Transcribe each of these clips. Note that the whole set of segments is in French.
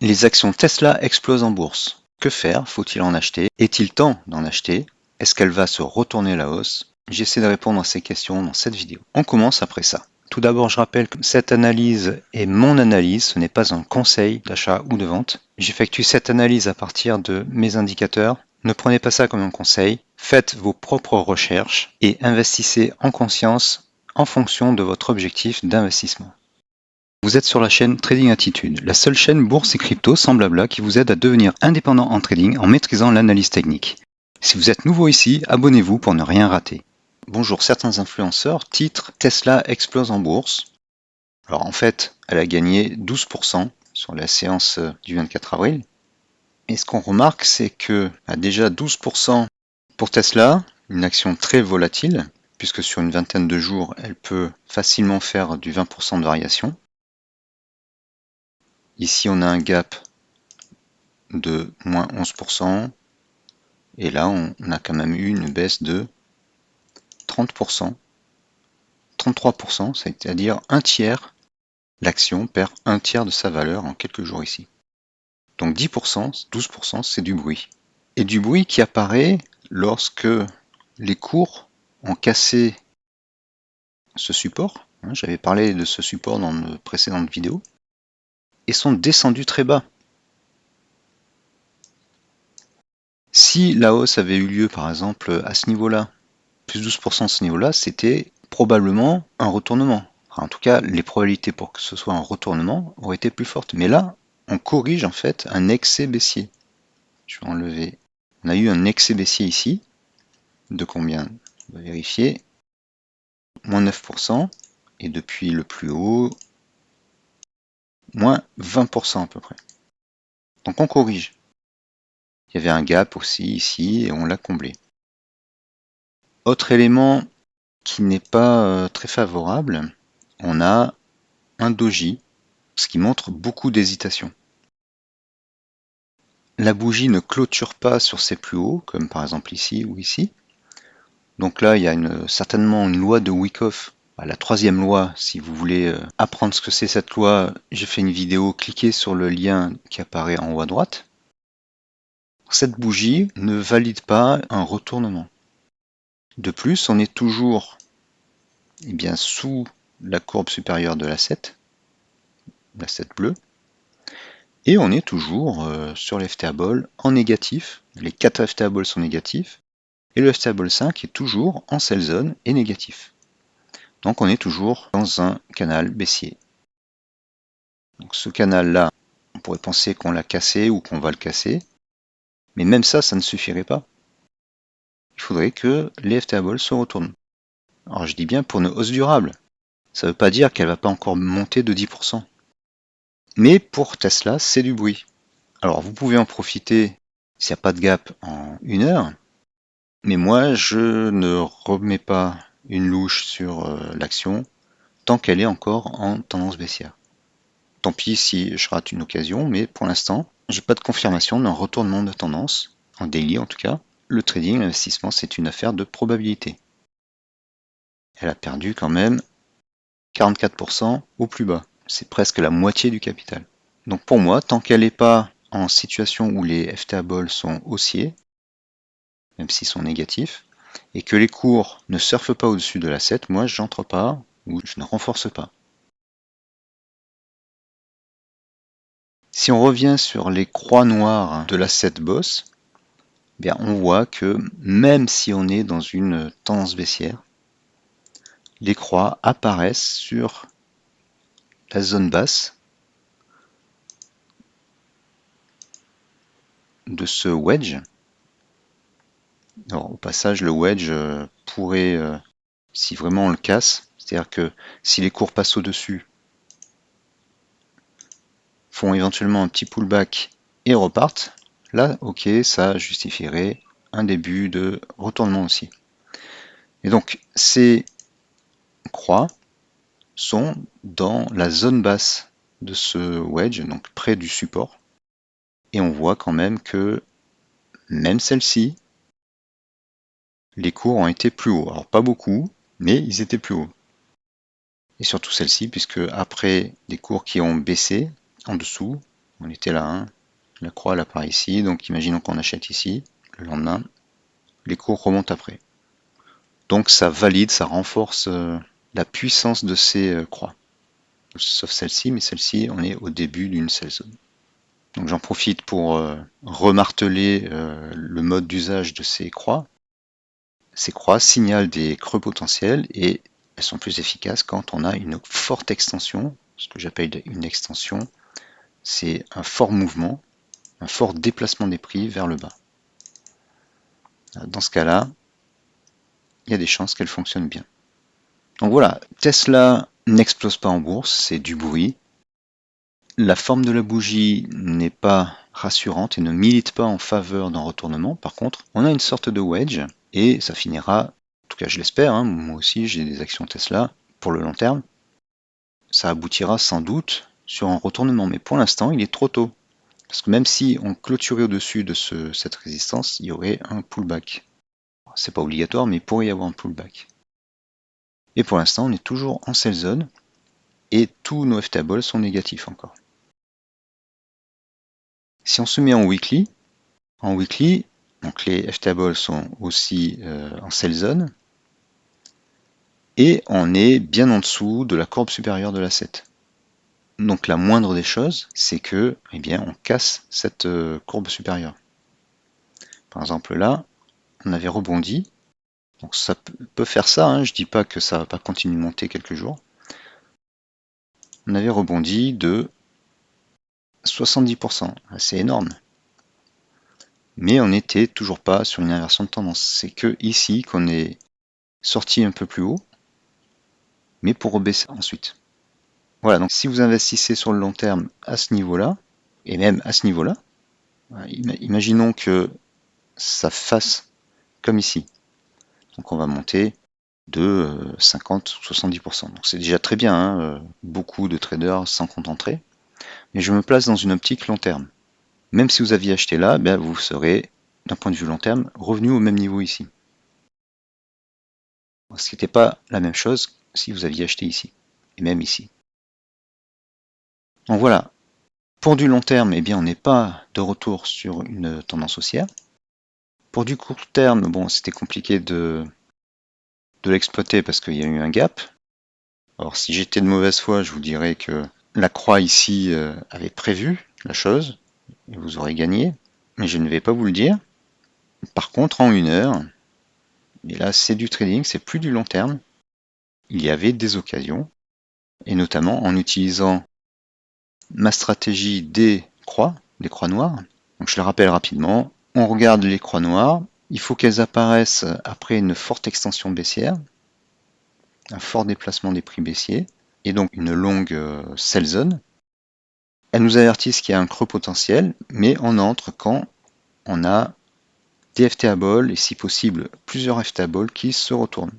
Les actions Tesla explosent en bourse. Que faire? Faut-il en acheter? Est-il temps d'en acheter? Est-ce qu'elle va se retourner à la hausse? J'essaie de répondre à ces questions dans cette vidéo. On commence après ça. Tout d'abord, je rappelle que cette analyse est mon analyse, ce n'est pas un conseil d'achat ou de vente. J'effectue cette analyse à partir de mes indicateurs. Ne prenez pas ça comme un conseil. Faites vos propres recherches et investissez en conscience en fonction de votre objectif d'investissement. Vous êtes sur la chaîne Trading Attitude, la seule chaîne bourse et crypto sans blabla qui vous aide à devenir indépendant en trading en maîtrisant l'analyse technique. Si vous êtes nouveau ici, abonnez-vous pour ne rien rater. Bonjour, certains influenceurs titrent Tesla explose en bourse. Alors en fait, elle a gagné 12% sur la séance du 24 avril. Et ce qu'on remarque, c'est que déjà 12% pour Tesla, une action très volatile, puisque sur une vingtaine de jours, elle peut facilement faire du 20% de variation. Ici, on a un gap de moins 11%. Et là, on a quand même eu une baisse de 30%, 33%, c'est-à-dire un tiers. L'action perd un tiers de sa valeur en quelques jours ici. Donc 10%, 12%, c'est du bruit. Et du bruit qui apparaît lorsque les cours ont cassé ce support. J'avais parlé de ce support dans de précédentes vidéos. Et sont descendus très bas. Si la hausse avait eu lieu par exemple à ce niveau-là, plus 12% à ce niveau-là, c'était probablement un retournement. Enfin, en tout cas, les probabilités pour que ce soit un retournement auraient été plus fortes. Mais là, on corrige en fait un excès baissier. Je vais enlever. On a eu un excès baissier ici. De combien? On va vérifier. Moins 9%. Et depuis le plus haut, moins 20% à peu près. Donc on corrige. Il y avait un gap aussi ici et on l'a comblé. Autre élément qui n'est pas très favorable, on a un doji, ce qui montre beaucoup d'hésitation. La bougie ne clôture pas sur ses plus hauts, comme par exemple ici ou ici. Donc là, il y a certainement une loi de Wyckoff, la troisième loi. Si vous voulez apprendre ce que c'est cette loi, j'ai fait une vidéo, cliquez sur le lien qui apparaît en haut à droite. Cette bougie ne valide pas un retournement. De plus, on est toujours sous la courbe supérieure de l'asset bleue, et on est toujours sur l'FTA-Ball en négatif. Les 4 FTA-Balls sont négatifs, et le FTA-Ball 5 est toujours en sell zone et négatif. Donc on est toujours dans un canal baissier. Donc ce canal-là, on pourrait penser qu'on l'a cassé ou qu'on va le casser, mais même ça, ça ne suffirait pas. Il faudrait que les FTA-Balls se retournent. Alors je dis bien pour une hausse durable. Ça ne veut pas dire qu'elle ne va pas encore monter de 10%. Mais pour Tesla, c'est du bruit. Alors vous pouvez en profiter s'il n'y a pas de gap en 1 heure, mais moi je ne remets pas une louche sur l'action tant qu'elle est encore en tendance baissière. Tant pis si je rate une occasion, mais pour l'instant, j'ai pas de confirmation d'un retournement de tendance, en daily en tout cas. Le trading, l'investissement, c'est une affaire de probabilité. Elle a perdu quand même 44% au plus bas. C'est presque la moitié du capital. Donc pour moi, tant qu'elle n'est pas en situation où les FTA Balls sont haussiers, même s'ils sont négatifs, et que les cours ne surfent pas au-dessus de l'asset, moi j'entre pas ou je ne renforce pas. Si on revient sur les croix noires de l'asset boss, on voit que même si on est dans une tendance baissière, les croix apparaissent sur la zone basse de ce wedge. Alors, au passage, le wedge pourrait, si vraiment on le casse, c'est-à-dire que si les cours passent au-dessus, font éventuellement un petit pullback et repartent, là, ok, ça justifierait un début de retournement aussi. Et donc, ces croix sont dans la zone basse de ce wedge, donc près du support. Et on voit quand même que même celle-ci, les cours ont été plus hauts. Alors pas beaucoup, mais ils étaient plus hauts. Et surtout celle-ci, puisque après des cours qui ont baissé en dessous, On était là, hein. La croix elle apparaît ici, donc imaginons qu'on achète ici, le lendemain, les cours remontent après. Donc ça valide, ça renforce la puissance de ces croix. Sauf celle-ci, mais celle-ci, on est au début d'une sell zone. Donc j'en profite pour remarteler le mode d'usage de ces croix. Ces croix signalent des creux potentiels et elles sont plus efficaces quand on a une forte extension. Ce que j'appelle une extension, c'est un fort mouvement, un fort déplacement des prix vers le bas. Dans ce cas-là, il y a des chances qu'elle fonctionne bien. Donc voilà, Tesla n'explose pas en bourse, c'est du bruit. La forme de la bougie n'est pas rassurante et ne milite pas en faveur d'un retournement. Par contre, on a une sorte de wedge et ça finira, en tout cas je l'espère, hein, moi aussi j'ai des actions Tesla pour le long terme, ça aboutira sans doute sur un retournement, mais pour l'instant il est trop tôt. Parce que même si on clôturait au-dessus de cette résistance, il y aurait un pullback. C'est pas obligatoire, mais il pourrait y avoir un pullback. Et pour l'instant, on est toujours en sell zone et tous nos F-tables sont négatifs encore. Si on se met en weekly, donc les F-tables sont aussi en sell zone et on est bien en dessous de la courbe supérieure de la 7. Donc la moindre des choses, c'est que, eh bien, on casse cette courbe supérieure. Par exemple là, on avait rebondi. Donc ça peut faire ça, hein, je dis pas que ça va pas continuer de monter quelques jours. On avait rebondi de 70%, c'est énorme. Mais on n'était toujours pas sur une inversion de tendance. C'est que ici qu'on est sorti un peu plus haut, mais pour rebaisser ensuite. Voilà, donc si vous investissez sur le long terme à ce niveau-là, et même à ce niveau-là, imaginons que ça fasse comme ici. Donc on va monter de 50 ou 70%. Donc c'est déjà très bien, hein, beaucoup de traders s'en contenteraient. Mais je me place dans une optique long terme. Même si vous aviez acheté là, ben vous serez, d'un point de vue long terme, revenu au même niveau ici. Ce qui n'était pas la même chose si vous aviez acheté ici, et même ici. Donc voilà, pour du long terme, eh bien, on n'est pas de retour sur une tendance haussière. Pour du court terme, bon, c'était compliqué de l'exploiter parce qu'il y a eu un gap. Alors si j'étais de mauvaise foi, je vous dirais que la croix ici avait prévu la chose, et vous aurez gagné, mais je ne vais pas vous le dire. Par contre, en 1 heure, et là c'est du trading, c'est plus du long terme, il y avait des occasions, et notamment en utilisant ma stratégie des croix noires. Donc je le rappelle rapidement, on regarde les croix noires, il faut qu'elles apparaissent après une forte extension baissière, un fort déplacement des prix baissiers, et donc une longue sell zone. Elles nous avertissent qu'il y a un creux potentiel, mais on entre quand on a des FTables et si possible plusieurs FTables qui se retournent.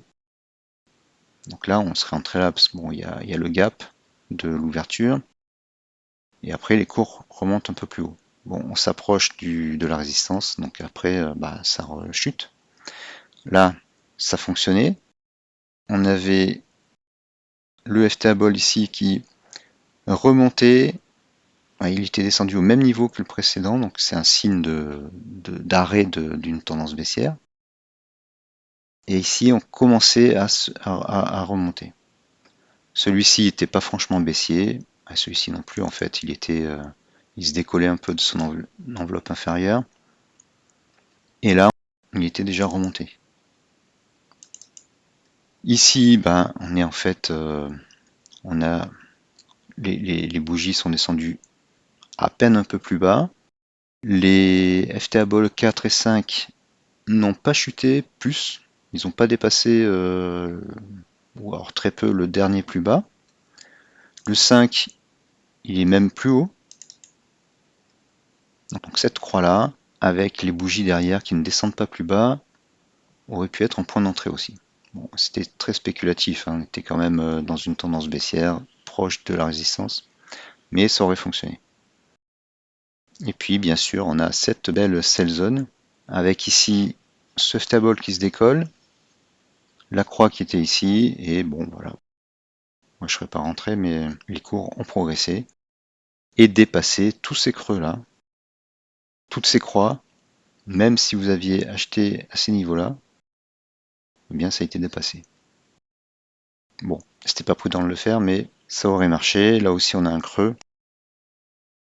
Donc là, on serait entré là parce que bon, il y a le gap de l'ouverture. Et après, les cours remontent un peu plus haut. Bon, on s'approche de la résistance, donc après, ça rechute. Là, ça fonctionnait. On avait le FTable ici qui remontait. Il était descendu au même niveau que le précédent, donc c'est un signe d'arrêt d'une tendance baissière. Et ici, on commençait à remonter. Celui-ci n'était pas franchement baissier, celui-ci non plus en fait, il se décollait un peu de son enveloppe inférieure. Et là, il était déjà remonté. Ici, on est en fait, on a les bougies sont descendues à peine un peu plus bas. Les FTable 4 et 5 n'ont pas chuté plus, ils n'ont pas dépassé, ou alors très peu, le dernier plus bas. Le 5, il est même plus haut. Donc cette croix-là, avec les bougies derrière qui ne descendent pas plus bas, aurait pu être en point d'entrée aussi. Bon, c'était très spéculatif, hein, on était quand même dans une tendance baissière, proche de la résistance, mais ça aurait fonctionné. Et puis bien sûr, on a cette belle sell zone, avec ici ce stable qui se décolle, la croix qui était ici, et bon voilà. Moi je ne serais pas rentré, mais les cours ont progressé. et dépasser tous ces creux-là, toutes ces croix, même si vous aviez acheté à ces niveaux-là, eh bien ça a été dépassé. Bon, c'était pas prudent de le faire, mais ça aurait marché. Là aussi, on a un creux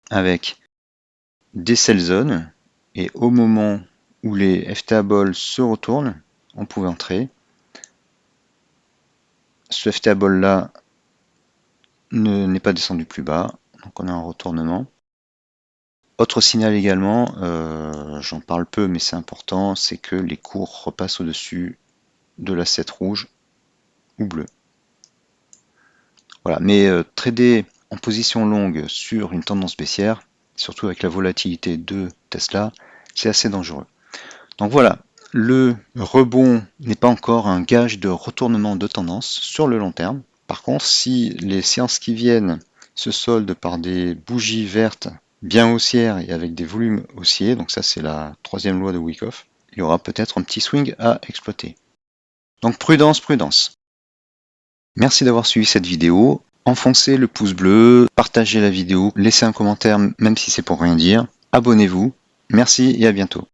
avec des sell zones, et au moment où les FTA balls se retournent, on pouvait entrer. Ce FTA ball là n'est pas descendu plus bas, donc on a un retournement. Autre signal également, j'en parle peu mais c'est important, c'est que les cours repassent au-dessus de l'asset rouge ou bleu. Voilà, mais trader en position longue sur une tendance baissière, surtout avec la volatilité de Tesla, c'est assez dangereux. Donc voilà, le rebond n'est pas encore un gage de retournement de tendance sur le long terme. Par contre, si les séances qui viennent se soldent par des bougies vertes bien haussières et avec des volumes haussiers, donc ça c'est la troisième loi de Wyckoff, il y aura peut-être un petit swing à exploiter. Donc prudence, prudence. Merci d'avoir suivi cette vidéo. Enfoncez le pouce bleu, partagez la vidéo, laissez un commentaire même si c'est pour rien dire. Abonnez-vous. Merci et à bientôt.